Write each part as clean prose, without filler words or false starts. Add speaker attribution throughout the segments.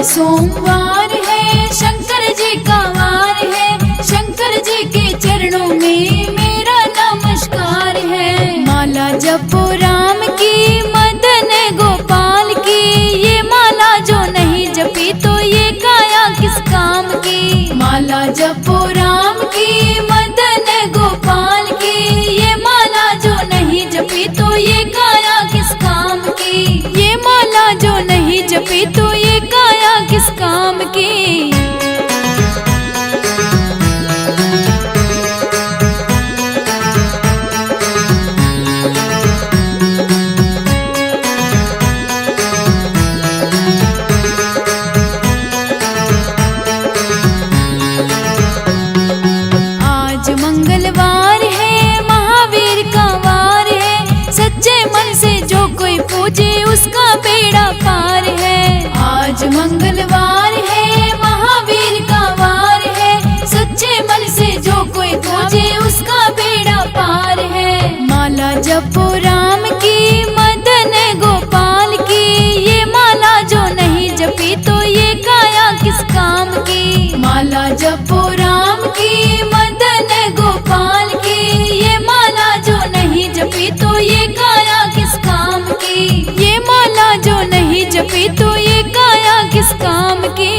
Speaker 1: सोमवार है, शंकर जी का वार है, शंकर जी के चरणों में मेरा नमस्कार है। माला जपो राम की, मदन गोपाल की, ये माला जो नहीं जपी तो ये काया किस काम की। माला जपो राम की, मदन गोपाल की, ये माला जो नहीं जपी तो ये काया किस काम की। ये माला जो नहीं जपी तो ये काया किस काम की। आज मंगलवार है, महावीर का वार है, सच्चे मन से जो कोई पूजे उसका बेड़ा पार है। आज मंगलवार है, महावीर का वार है, सच्चे मन से जो कोई पूजे उसका बेड़ा पार है। माला जपो राम की, मदन गोपाल की, ये माला जो नहीं जपी तो ये काया किस काम की। माला जपो राम की, मदन गोपाल की, ये माला जो नहीं जपी तो ये काया किस काम की। ये माला जो नहीं जपी तो ये काया किस काम की।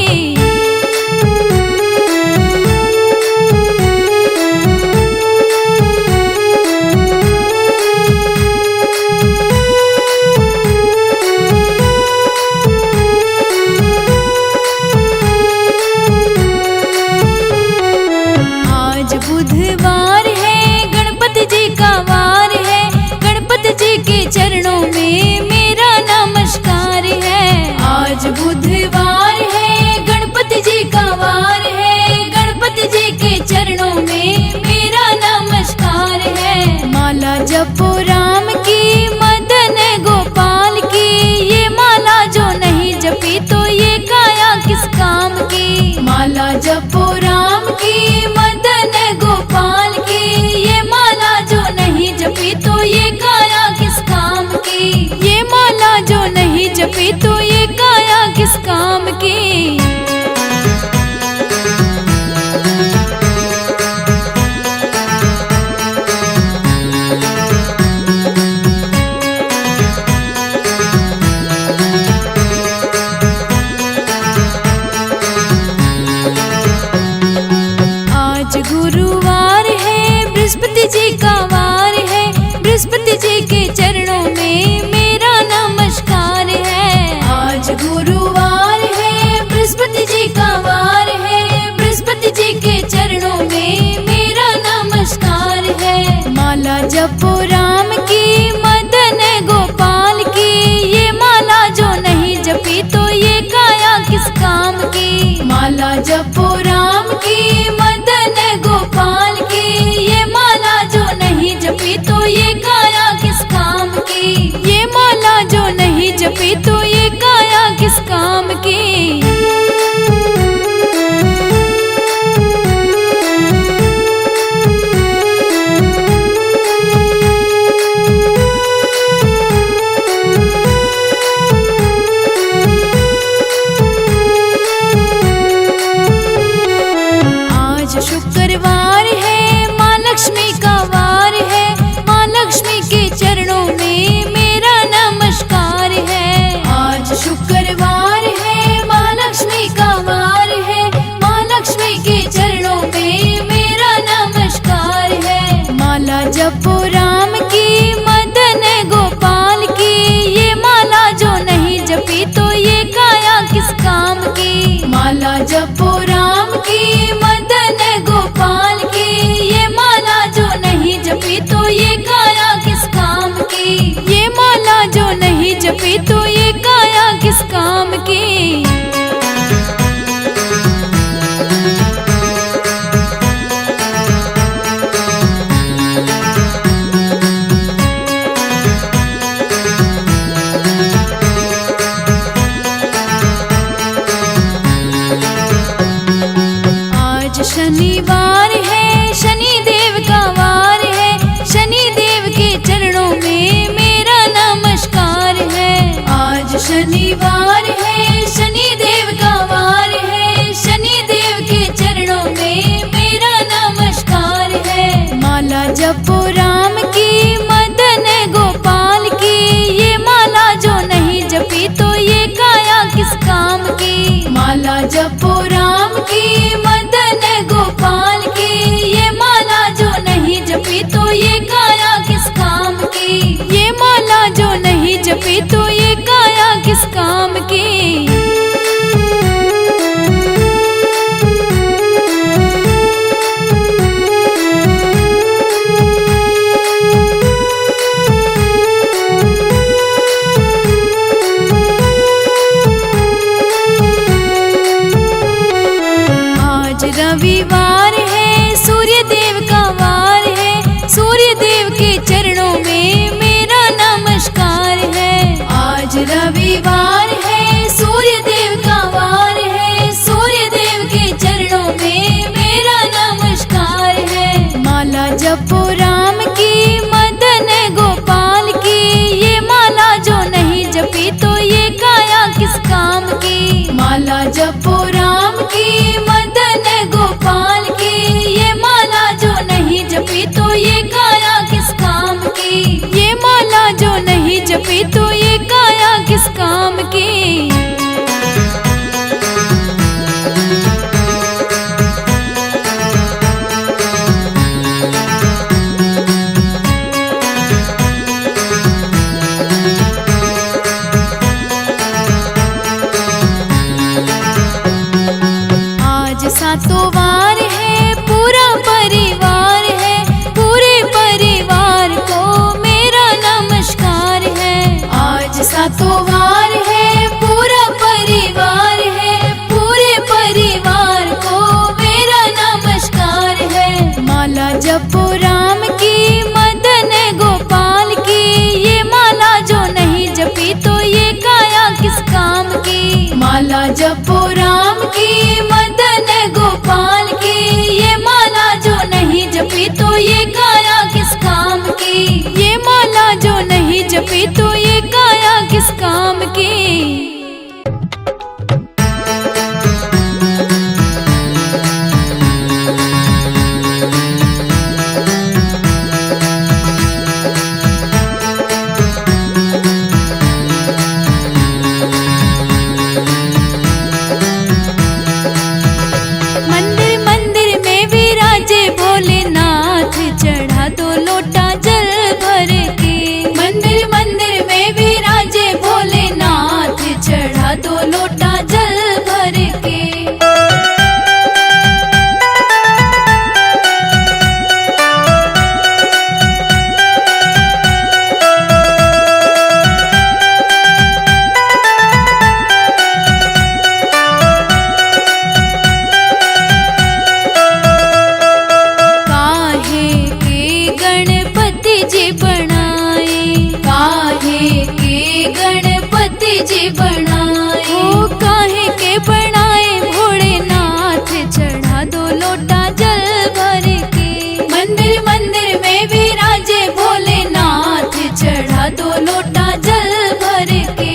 Speaker 1: आज बुधवार है, गणपति जी का वार है, गणपति जी के चरणों में मेरा नमस्कार है। आज बुधवार है, गणपति जी का वार है, गणपति जी के चरणों में मेरा नमस्कार है। माला जपो राम की, मदन गोपाल की, ये माला जो नहीं जपी तो ये काया किस काम की। माला जपो राम की, मदन गोपाल की, ये माला जो नहीं जपी तो ये काया किस काम की। ये माला जो नहीं जपी तो ये काया किस काम की। आज गुरुवार है, बृहस्पति जी का वार है, बृहस्पति जी के चरणों में मेरा नमस्कार है। आज गुरुवार है, बृहस्पति जी का वार है, बृहस्पति जी के चरणों में मेरा नमस्कार है। माला जपो राम की, मदन गोपाल की, ये माला जो नहीं जपी तो ये काया किस काम की। माला जपो राम की, मदन गोपाल की, ये माला जो नहीं जपी तो ये काया किस काम की। ये माला जो नहीं जपी तो ये काया किस काम की। आज शुक्रवार है, माँ लक्ष्मी का वार है, माँ लक्ष्मी के चरणों में मेरा नमस्कार है। आज शुक्रवार है, माँ लक्ष्मी का वार है, माँ लक्ष्मी के चरणों में मेरा नमस्कार है। माला जपो राम की, मदन गोपाल की, ये माला जो नहीं जपी तो ये काया किस काम की। माला जपो राम की, मदन गोपाल की, ये माला जो नहीं जपी तो ये काया किस काम की। ये माला जो नहीं जपी तो ये काया किस काम की। आज शनिवार है, शनि देव का वार है, शनि देव के चरणों में मेरा नमस्कार है। आज शनिवार है, शनि देव का जपो राम की मदन गोपाल की, ये माला जो नहीं जपी तो ये काया किस काम की, ये माला जो नहीं जपी तो ये काया किस काम की। रविवार है सूर्य देव का वार है, सूर्य देव के चरणों में मेरा नमस्कार है। आज रविवार है सूर्य देव का वार है, सूर्य देव के चरणों में मेरा नमस्कार है। माला जपो राम की मदन गोपाल की, ये माला जो नहीं जपी तो ये काया किस काम की। माला जपो राम की मदन गोपाल की, ये माला जो नहीं जपी तो ये काया किस काम की, ये माला जो नहीं जपी तो ये काया किस काम की। सातों वार है पूरा परिवार है, पूरे परिवार को मेरा नमस्कार है। आज सातों वार है पूरा परिवार है, पूरे परिवार को मेरा नमस्कार है। माला जपो राम की मदन गोपाल की, ये माला जो नहीं जपी तो ये काया किस काम की। माला जपो राम की मदन गोपाल की, ये माला जो नहीं जपी तो ये काया किस काम की, ये माला जो नहीं जपी तो ये काया किस काम की। चढ़ा दो लोटा जल भर के, मंदिर मंदिर में विराजे भोलेनाथ, चढ़ा दो लोटा जल भर के। गणपति जी बनाए, ओ काहे के बनाए भोलेनाथ, चढ़ा दो लोटा जल भर के। मंदिर मंदिर में विराजे भोलेनाथ, चढ़ा दो लोटा जल भर के।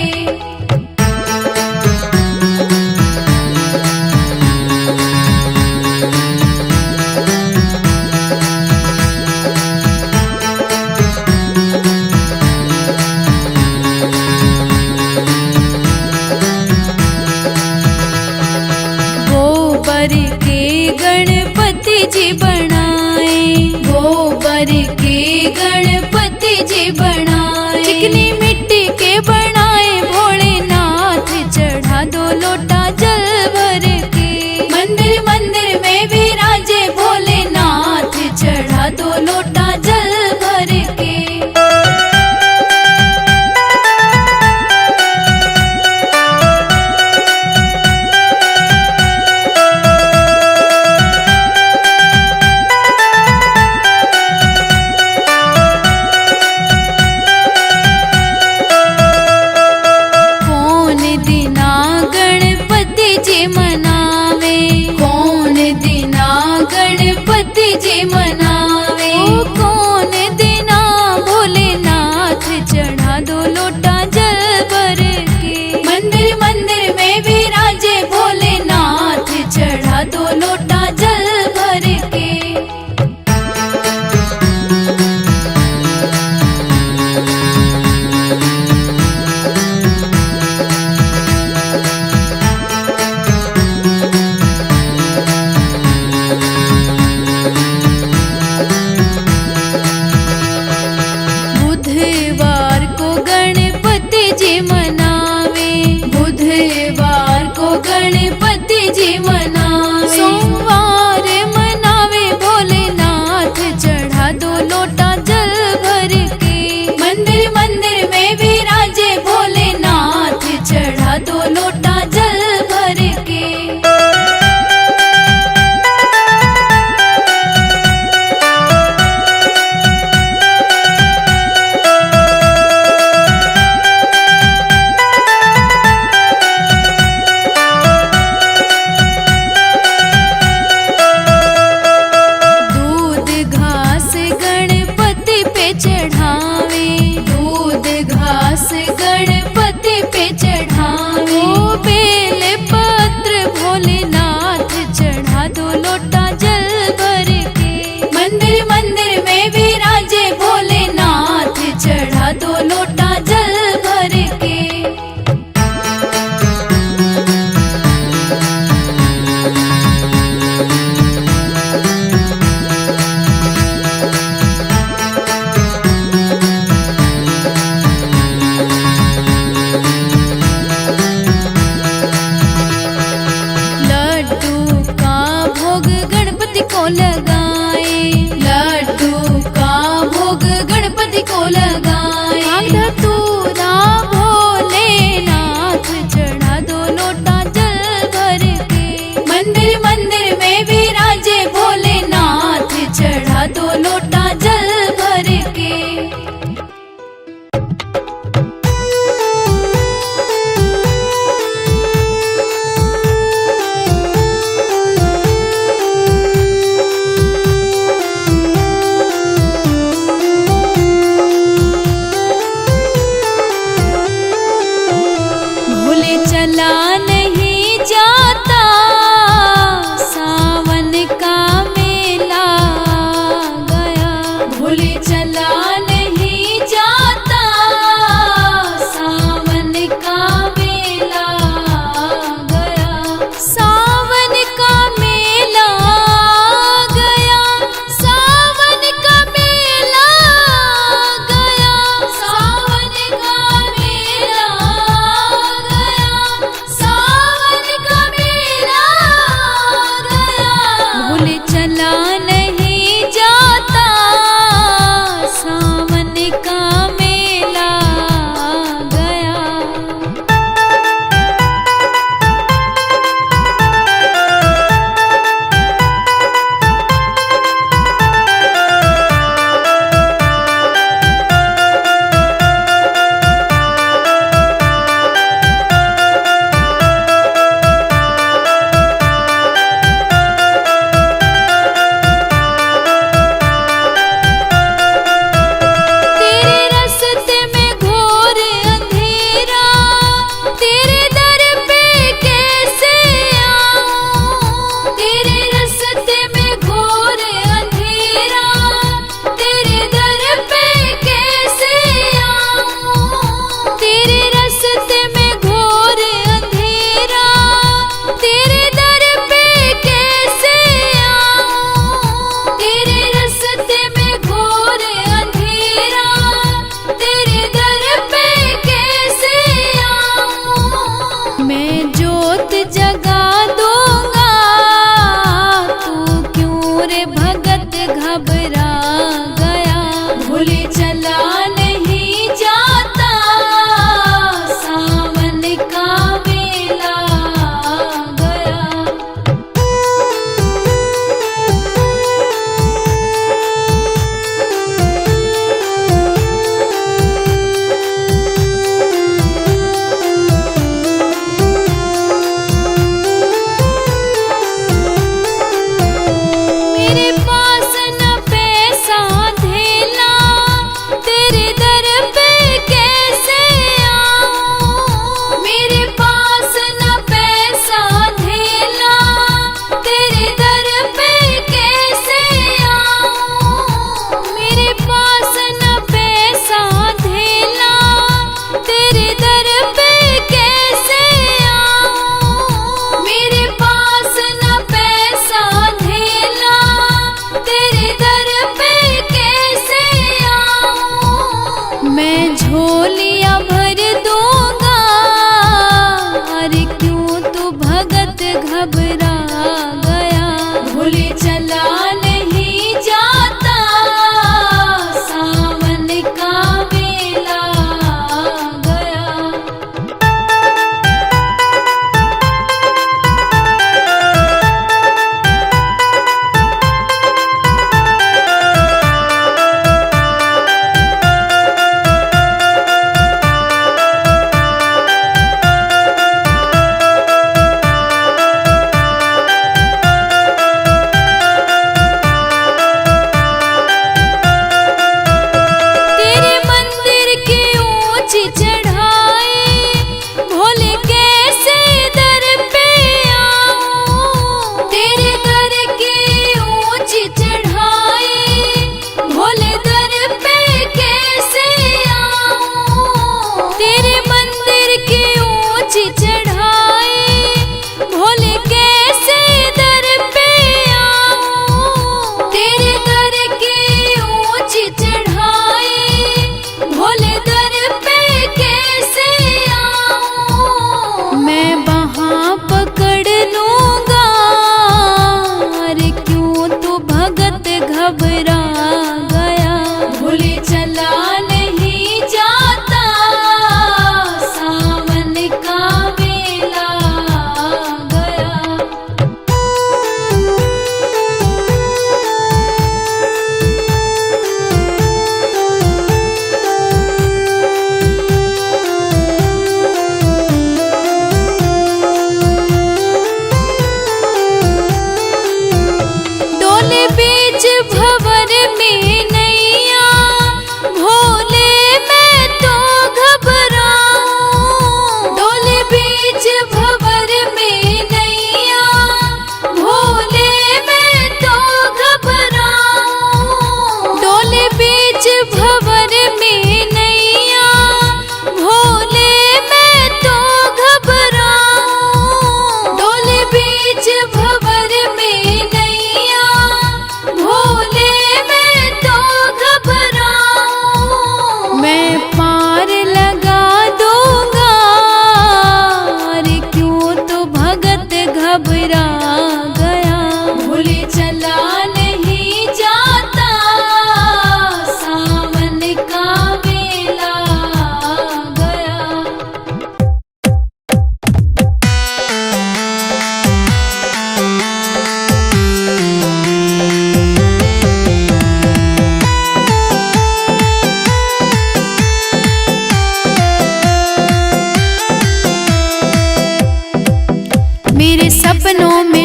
Speaker 1: गोबर के गणपति जी बनाए, गोबर के गणपति जी बनाए, चिकनी मिट्टी के बनाए भोलेनाथ, चढ़ा दो लोटा जल भर के। मंदिर मंदिर में विराजे भोलेनाथ, चढ़ा दो लोटा जल भर के।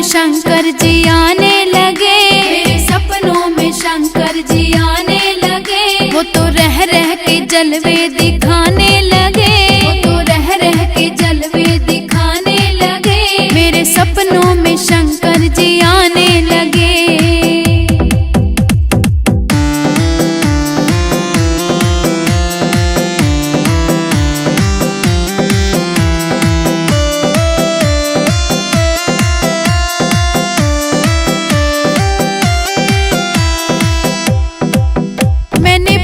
Speaker 1: शंकर जी आने लगे, मेरे सपनों में शंकर जी आने लगे। वो तो रह रह के जलवे दिखाने लगे, वो तो रह रह के जलवे दिखाने लगे। मेरे सपनों में शंकर जी आने लगे।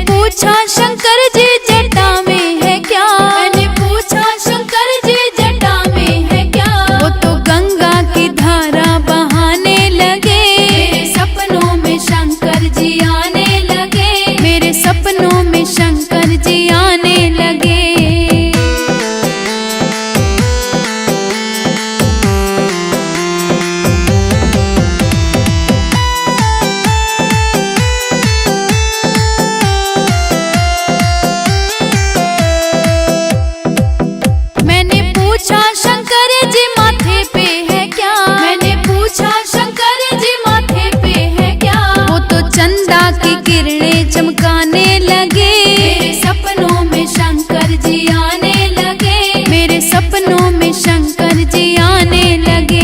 Speaker 1: पूछा शंकर जी जटा में है क्या, मैंने पूछा शंकर जी जटा में है क्या। वो तो गंगा की धारा बहाने लगे, मेरे सपनों में शंकर जी आने लगे। मेरे सपनों में शंकर जी आने लगे। पूछा शंकर जी माथे पे है क्या, मैंने पूछा शंकर जी माथे पे है क्या। वो तो चंदा की किरणें चमकाने लगे, मेरे सपनों में शंकर जी आने लगे। मेरे सपनों में शंकर जी आने लगे।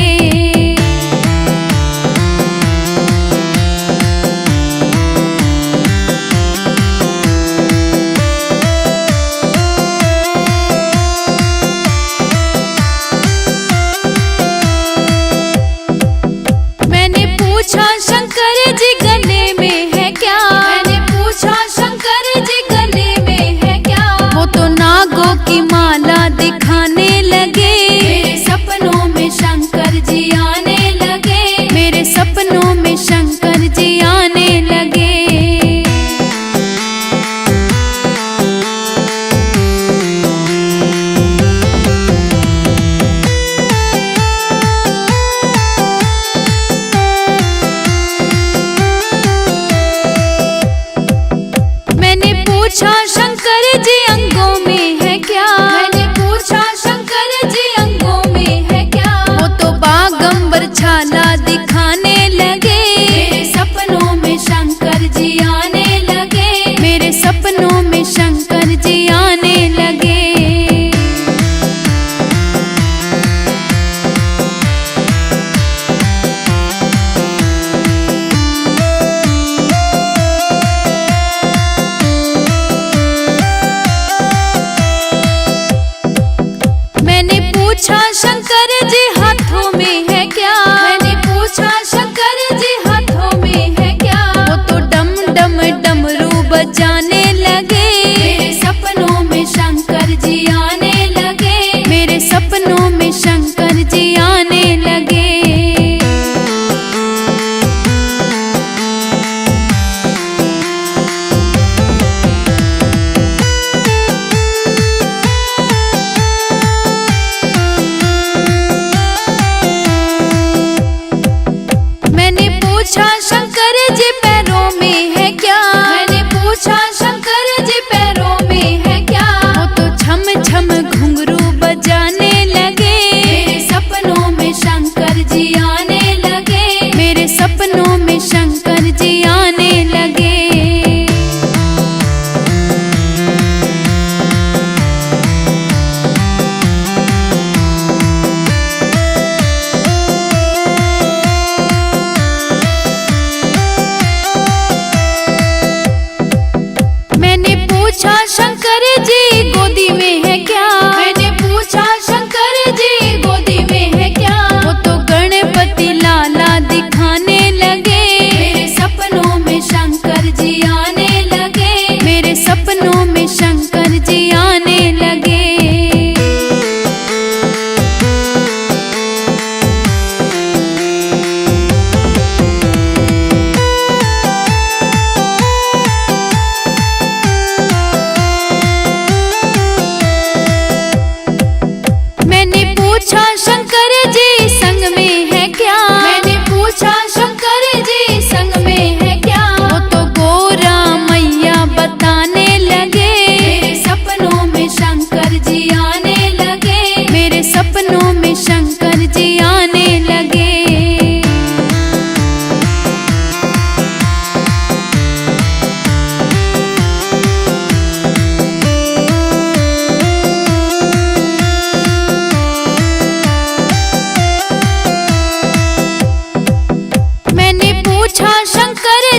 Speaker 1: पूछा शंकर जी गले में है क्या, मैंने पूछा शंकर जी गले में है क्या। वो तो नागों की माला दिखाने लगे, मेरे सपनों में शंकर जी आने लगे। मेरे सपनों में शंकर जी आने लगे। पूछा शंकर जी अंगों में है क्या, मैंने पूछा शंकर जी अंगों में है क्या। वो तो बागंबर छाला दिखाने लगे, मेरे सपनों में शंकर जी आने लगे। मेरे सपनों में शंकर जी आने लगे। पूछा शंकर जी हाथों में है क्या, मैंने पूछा शंकर जी हाथों में है क्या। वो तो डम डम डमरू बजाने लगे, मेरे सपनों में शंकर जी आने लगे। मेरे सपनों में शंकर जी आने लगे। पूछा शंकर जी पैरों में है क्या, मैंने पूछा शंकर जी पैरों में है क्या। वो तो छम छम घुंघरू बजाने लगे, मेरे सपनों में शंकर जी आने लगे। मेरे सपनों में शंकर जी आने लगे।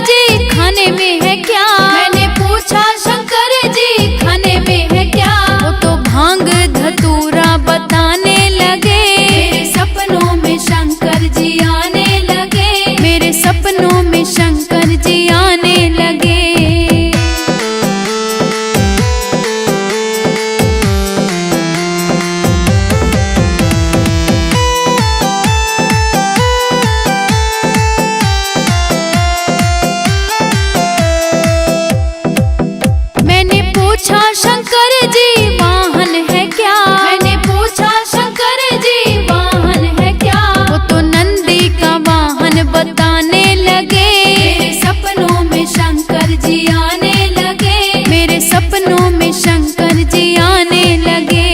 Speaker 1: जी खाने में है क्या? मैंने पूछा शंकर जी खाने में है क्या? वो तो भांग धतूरा बताने लगे। मेरे सपनों में शंकर जी आने लगे। मेरे सपनों में शंकर जी आने लगे। मैंने पूछा शंकर जी वाहन है क्या? मैंने पूछा शंकर जी वाहन है क्या? वो तो नंदी का वाहन बताने लगे। मेरे सपनों में शंकर जी आने लगे। मेरे सपनों में शंकर जी आने लगे।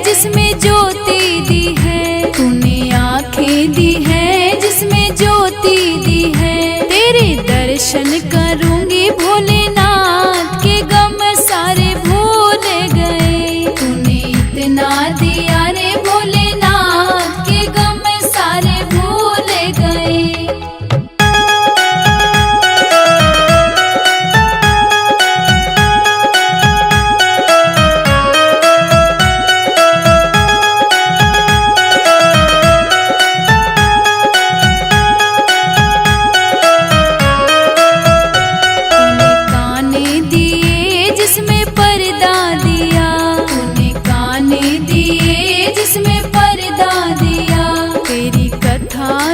Speaker 1: जिसमें ज्योति दी है, तूने आँखें दी है जिसमें ज्योति दी है। तेरे दर्शन करूंगी भोलेनाथ के गम सारे भूल गए। तूने इतना दिया रे भोलेनाथ के गम सारे भूल गए।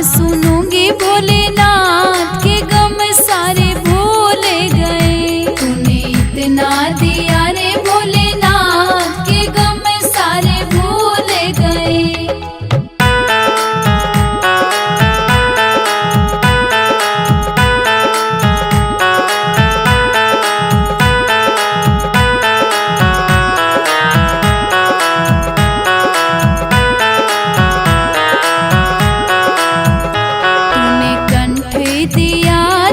Speaker 1: सुनूंगी भोलेनाथ के गम सारे भूल गए। तूने इतना दिया रे भोलेनाथ के गम सारे भूल गए।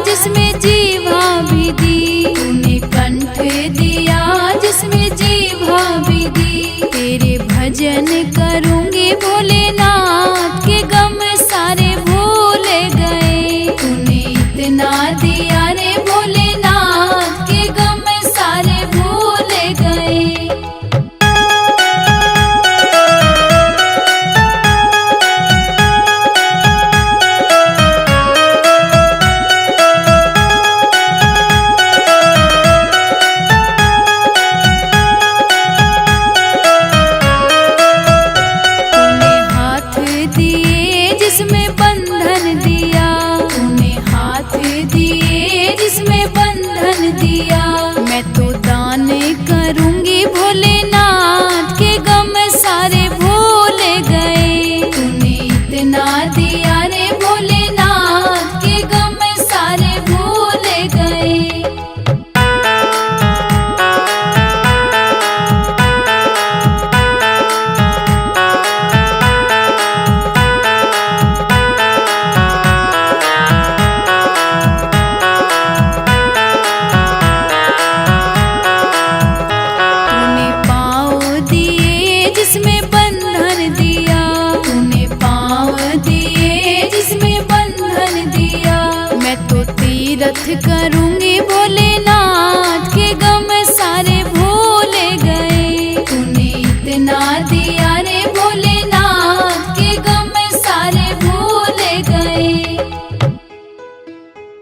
Speaker 1: जिसमें जीवा भी दी, तूने कंठ दिया जिसमें जीवा भी दी। तेरे भजन करूंगी भोलेनाथ के गम सारे भूल गए। तूने इतना दिया रे भोलेनाथ के गम सारे भूल गए। जिसमें बंधन दिया, तूने हाथ दिए जिसमें बंधन दिया। मैं तो दान करूंगी भोलेनाथ के गम सारे भूल गए। तूने इतना दिया रे भोलेनाथ के गम सारे भूल गए। जिसमें बंधन दिया, तूने पाँव दिए जिसमें बंधन दिया। मैं तो तीरथ करूं